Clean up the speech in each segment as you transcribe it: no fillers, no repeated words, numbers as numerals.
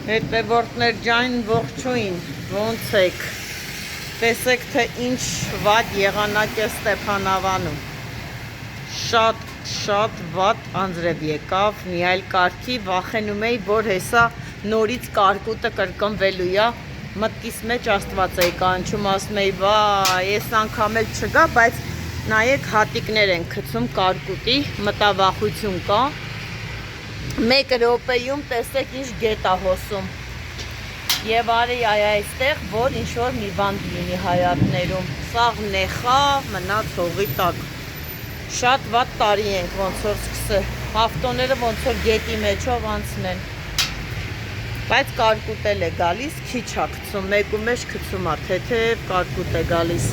Հետևորդներ ջան, ողջույն, ոնց եք, տեսեք թե ինչ վատ եղանակ է Ստեփանավանում, շատ վատ անձրև եկավ, մի այլ կարգի վախենում էի, որ հեսա նորից կարկուտը կրկնվելու է, մտքիս մեջ Աստված էի կանչում, ասում էի, վայ, ես անգամ էլ չգա, բայց նայեք հատիկներ են գցում կարկուտի, մտավախություն կա, մեկ րոպեում տեսեք ինչ գետ է հոսում եւ արի այստեղ որ ինչ որ մի բան լինի հայատներում, սաղ նեխա մնաց հողի տակ, շատ վատ տարի ենք ոնց որ սկսել, ավտոները ոնց որ գետի մեջով անցնեն, բայց կարկուտել է գալիս, քիչ է գցում, մեկու մեջ գցում է, թեթև կարկուտ է գալիս,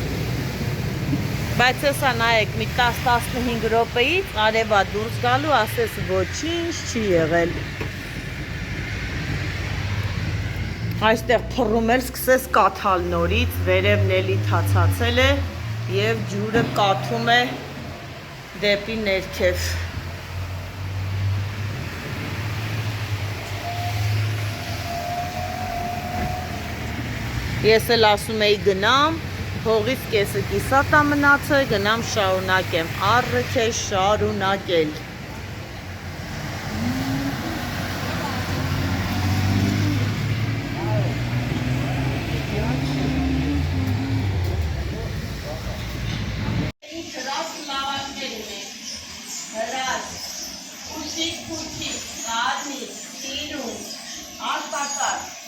բայց հեսա նայեք մի 10-15 րոպեից արևա դուրս գալու, ասես ոչինչ չի եղել, այստեղ փռում էլ սկսես կաթալ նորից, վերևն էլի թացացել է եւ ջուրը կաթում է դեպի ներքև, ես էլ ասում էի գնամ, հողից կեսը կիսատ է մնացել, գնամ շարունակեմ, առիթ է շարունակել։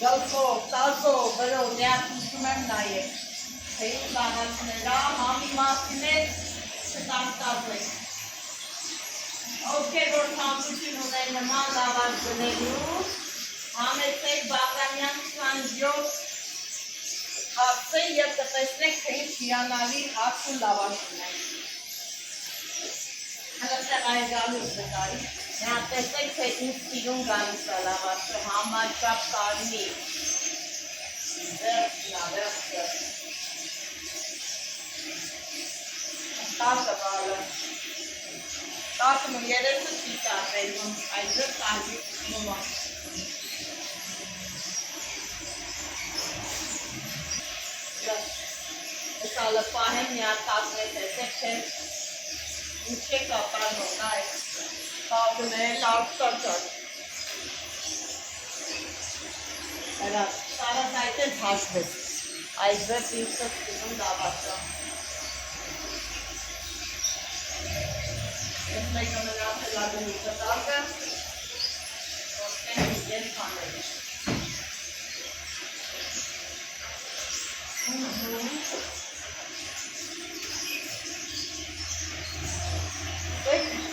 Գլխով, տալքով, բրով, նյակուսում եմ նայեք, թե ինչ լավացներա, համի մասիներ չտանտացեք, ովքեր որ թանկություն ուներ նման լավաց գնելու, համեցեք Բաղրամյան 27 հացը և կտեսնեք, թե ինչ հիանալի հաց ու լավաց ունեն, հլտեղ այգալուց դկարի, Նա տեսեք, թե ինչ սիրուն գալիս է լավացը, համաչապ կարմի, վերջը, տակը բալը, տակը մու երեսը չի տարվելում, այդը տագի մումա, եսալը պահեմ մի ատակն է տեսեք, թե ինչ է կապարնում, նայք, Կաղունել աղտակար Հրած, սարած այդ էլ հաշվեց, այդ վեպ ինքսը սկինում դավացա Ես մեկը մնացել ագնի կտակը, ոսկեն իգեն խանել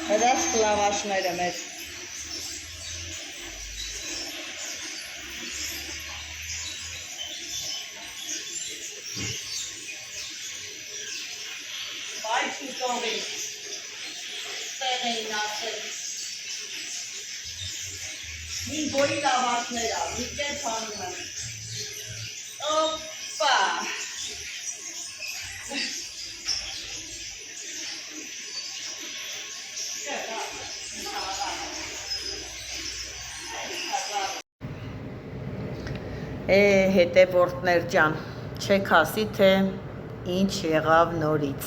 Հրած կլավաշները մեր Բայց ուտողի տեղ էին ասել Մին բոյի լավաշները, մի կետ հանում եմ Օպա Հետևորդներ ջան, չեք ասի, թե ինչ եղավ նորից,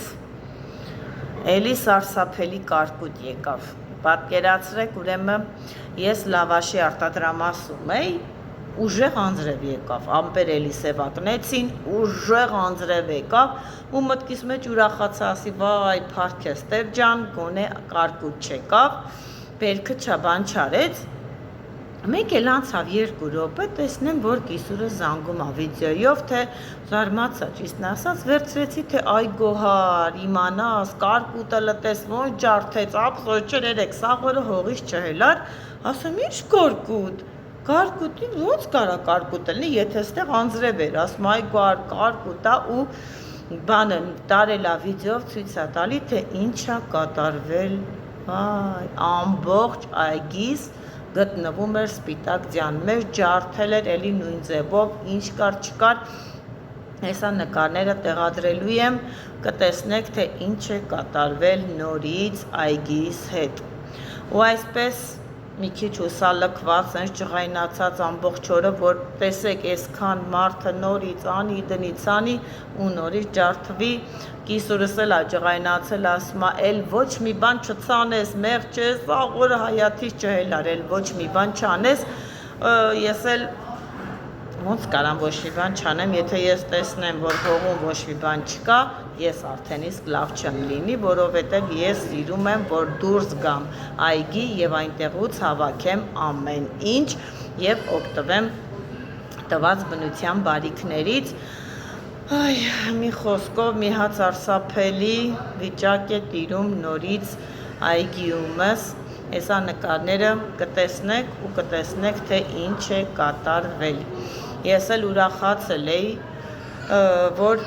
էլի սարսափելի կարկուտ եկավ, պատկերացրեք ուրեմն ես լավաշի արտադրամասում էի, ուժեղ անձրև եկավ, ամպեր էլի սևակնեցին, ուժեղ անձրև եկավ ու մտքիս մեջ ուրախացա ասի, վայ փառք է Ստև ջան, գոնե կարկուտ չեկավ, բերքը չաբան չարեց, մեկ էլ անցավ 2 րոպե, տեսնեմ, որ կիսուրը զանգում է վիդեոյով, թե զարմացա, ճիշտն ասած, վերցրեցի, թե այ գոհար, իմանաս, կարկուտը լտես, ոնց ջարդեց, ափսոս չերեք, սաղ օրը հողից չհելար, ասում ինչ կարկուտ, կարկուտի ոնց կարա կարկուտ լինի, եթե ստեղ անձրև էր, ասում այ կարկուտ է ու բանը տարելա վիդեոյով ցույց է տալի, թե ինչ է կատարվել, ամբողջ այգիս գտնվում էր սպիտակ ձյան մեջ, ջարդել էր էլի նույն ձևով, ինչ կար չկար, հեսա նկարները տեղադրելու եմ, կտեսնեք, թե ինչ է կատարվել նորից այգիս հետ, ու այսպես մի քիչ հուսալքված, sense ջղայնացած ամբողջ օրը, որ տեսեք այսքան մարդը նորից անի, դնից անի ու նորից ջարդվի, կիսուրս էլ է ջղայնացել, ասում է, էլ ոչ մի բան չցանես, մեղջ ես, աղորը հայաթից չհելար, էլ ոչ մի բան չանես, ես էլ ոնց կարամ ոչ մի բան չանեմ, եթե ես տեսնեմ, որ հողում ոչ մի բան չկա, ես արդեն իսկ լավ չեմ լինի, որովհետև ես սիրում եմ, որ դուրս գամ այգի եւ այնտեղից հավաքեմ ամեն ինչ եւ օգտվեմ տված բնության բարիքներից։ Այ, մի խոսքով մի հատ սարսափելի վիճակ է տիրում նորից այգիումս, հեսա նկարները կտեսնեք ու կտեսնեք, թե ինչ է կատարվել։ Ես էլ ուրախացել էի, որ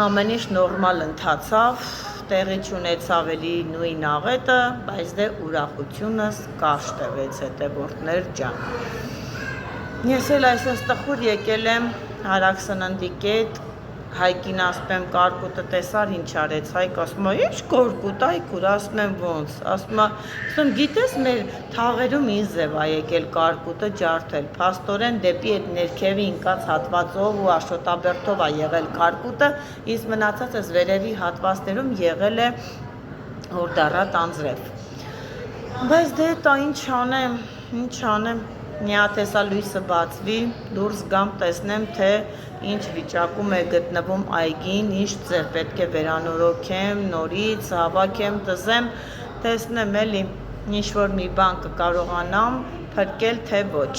ամեն ինչ նորմալ ընթացավ, տեղի չունեցավ էլի նույն աղետը, բայց դե ուրախությունս կարճ տևեց հետևորդներ ջան։ Ես էլ այսպես տխուր եկել եմ Հարակ սննդի կետ, Հայկին ասում եմ կարկուտը տեսար ինչ արեց, Հայկ ասում է ինչ կարկուտ, Այգուր, ասում եմ ոնց, ասում եմ գիտես մեր թաղերում ինձ ձև է եկել կարկուտը ջարդել, փաստորեն դեպի այդ ներքևի ընկած հատվածով ու աշոտաբերդով է եղել կարկուտը, իսկ մնացած այս վերևի հատվածներում եղել է հորդառատ անձրև։ Բայց դե տա ինչ անեմ, մի հատ հեսա լույսը բացվի, դուրս գամ տեսնեմ, թե ինչ վիճակում է գտնվում այգին, ինչ ձև պետք է վերանորոգեմ, նորից հավաքեմ, տզեմ, տեսնեմ էլի, ինչ-որ մի բան կկարողանամ փրկել, թե ոչ։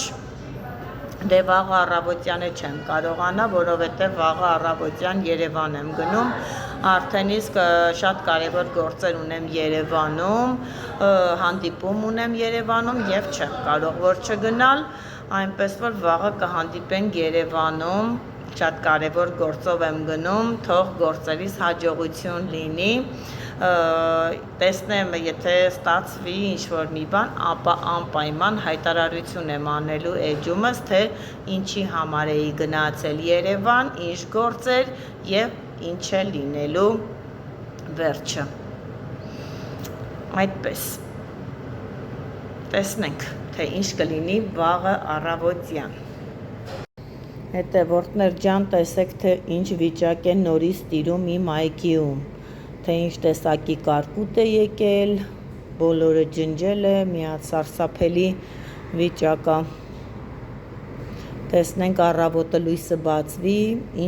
Դե վաղը առավոտյանը չեմ կարողանա, որովհետև վաղը առավոտյան Երևան եմ գնում, արդեն իսկ շատ կարևոր գործեր ունեմ Երևանում, հանդիպում ունեմ Երևանում եւ չեմ կարող որ չգնալ, այնպես որ վաղը կհանդիպենք Երևանում, շատ կարևոր գործով եմ գնում, թող գործերիս հաջողություն լինի, տեսնեմ, եթե ստացվի ինչ-որ մի բան, ապա անպայման հայտարարություն եմ անելու էջումս, թե ինչի համար էի գնացել Երևան, ինչ գործեր եւ ինչ է լինելու վերջը։ Այդպես։ Տեսնենք, թե ինչ կլինի վաղը առավոտյան։ Հետևորդներ ջան, տեսեք, թե ինչ վիճակ է նորից տիրում իմ այգիում, թե ինչ տեսակի կարկուտ է եկել, բոլորը ջնջել է, մի հատ սարսափելի վիճակ է։ Տեսնենք առավոտը լույսը բացվի,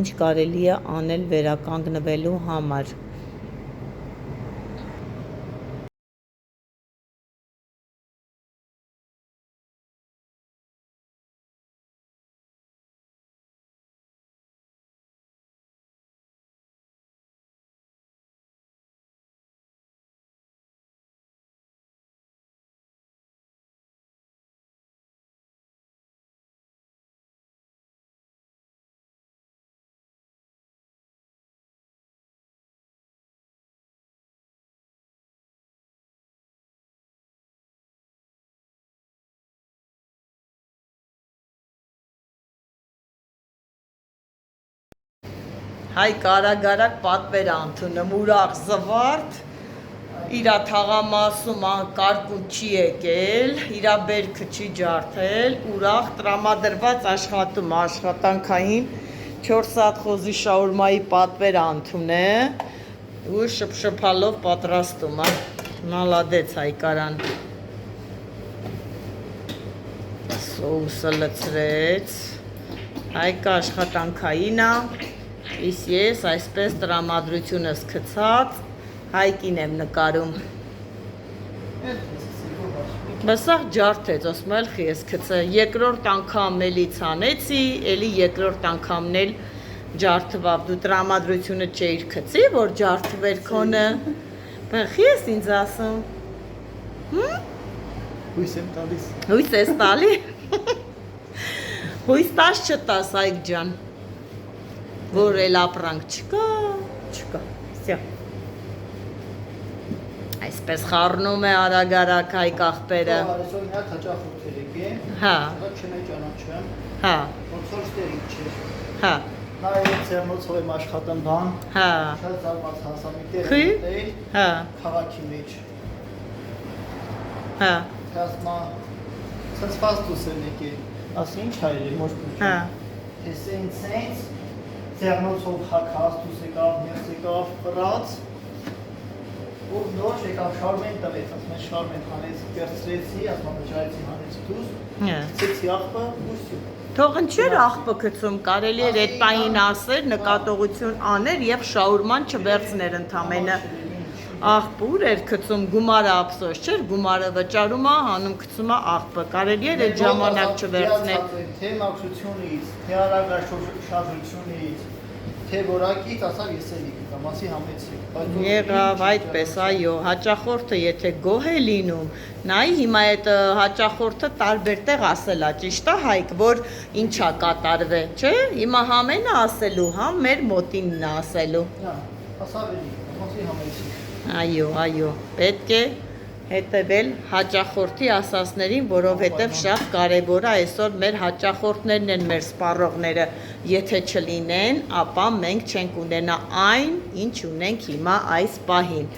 ինչ կարելի է անել վերականգնվելու համար։ Հայ կարագարակ պատվեր անդունում, ուրախ զվարդ, իրա թաղամասում կարկուտ չի եկել, իրա բերքը չի ջարդել, ուրախ տրամադրված աշխատում աշխատանքային 4 սատ խոզի շաուրմայի պատվեր անդուն է ու շփշփալով պատրաստում է, մալադեց Հայկարան, սոուսը լցրեց, Հայկը աշխատանքային է, Իսկ ես այսպես տրամադրությունս գցած Հայկին եմ նկարում։ Բսախ ջարդեց, ասում էլ խի ես գցը, երկրորդ անգամ էլի ցանեցի, էլի երկրորդ անգամն էլ ջարդվավ, դու տրամադրությունը չէիր գցի, որ ջարդվեր քոնը։ Խի ես ինձ ասում։ Հույս եմ տալիս։ Հույս ես տալի։ Հույս տաս չտաս Հայկ ջան։ Որ էլ ապրանք չկա, սյա, այսպես խառնում է արագարակ Հայկ աղբերը, Այսօր միակ հաճախորդ եկեմ, չնայ ճանաչեմ, ոնցոր ստերի չէ, նայել ծերնոցով եմ աշխատեմ բան, շատ զարմաց հասամի տեր եմ ուտել, քաղաքի մեջ, ասма ցածված դուսելիկի ասի ինչ հայր է ոչ մի Հա Հեսենցենց ձեռնոցով հակած դուսեկավ ներսեկավ բրած ու նոր եկավ շարմեն տվեց ասում շարմեն հանեց կերծրեցի ասում վճարեցի հանեց դուս Հա ցեցի աղբը ուսյու Թող ընչեր աղբը գցում կարելի էր այդ պահին ասեր նկատողություն աներ եւ շաուրման չվերցներ ընդամենը աղբուր էր գցում գումարը ափսոս չէր գումարը վճարում է հանում գցում է աղբը կարելի էր այդ ժամանակ չվերցնել թե մաքրությունից թե արագաշարժությունից թե որակից ասավ ես էլի կամասի համեցի Եղավ այդպես այո հաճախորդը եթե գոհ է լինում նայ հիմա այդ հաճախորդը տարբեր տեղ ասելա ճիշտ է Հայկ որ ինչա կատարվել չէ հիմա համենը ասելու համ մեր մոտինն է ասելու ասավ էլի կամասի համեցի Այո պետք է հետևել հաճախորդի ասածներին որովհետև շատ կարևոր է այսօր մեր հաճախորդներն են մեր սպառողները եթե չլինեն ապա մենք չենք ունենա այն ինչ ունենք հիմա այս պահին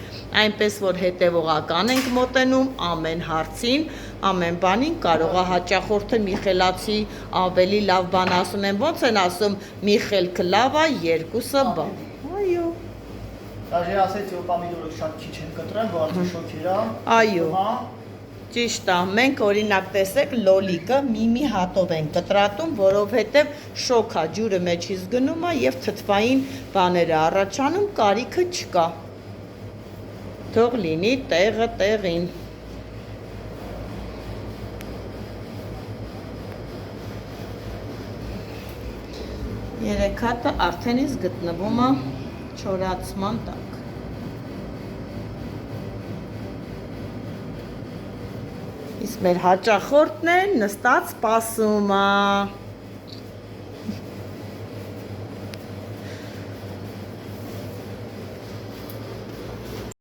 այնպես որ հետևողական ենք մոտենում ամեն հարցին ամեն բանին կարող է հաճախորդը մի խելացի ավելի լավ բան ասում են ոնց են ասում մի խելքը լավ է երկուսը բան այո Դաժե ասեց որ պամիդորը շատ քիչ են կտրեն, որ արդեն շոքերա։ Այո։ Ճիշտ է, մենք օրինակ տեսեք լոլիկը մի հատով են կտրատում, որովհետև շոք է, ջուրը մեջից գնում է եւ թթվային բաները առաջանում, կարիքը չկա։ Թող լինի տեղը տեղին։ Երեք հատը արդեն իսկ գտնվում է չորացման տակ։ Իսկ մեր հաճախորդն է նստած սպասում է։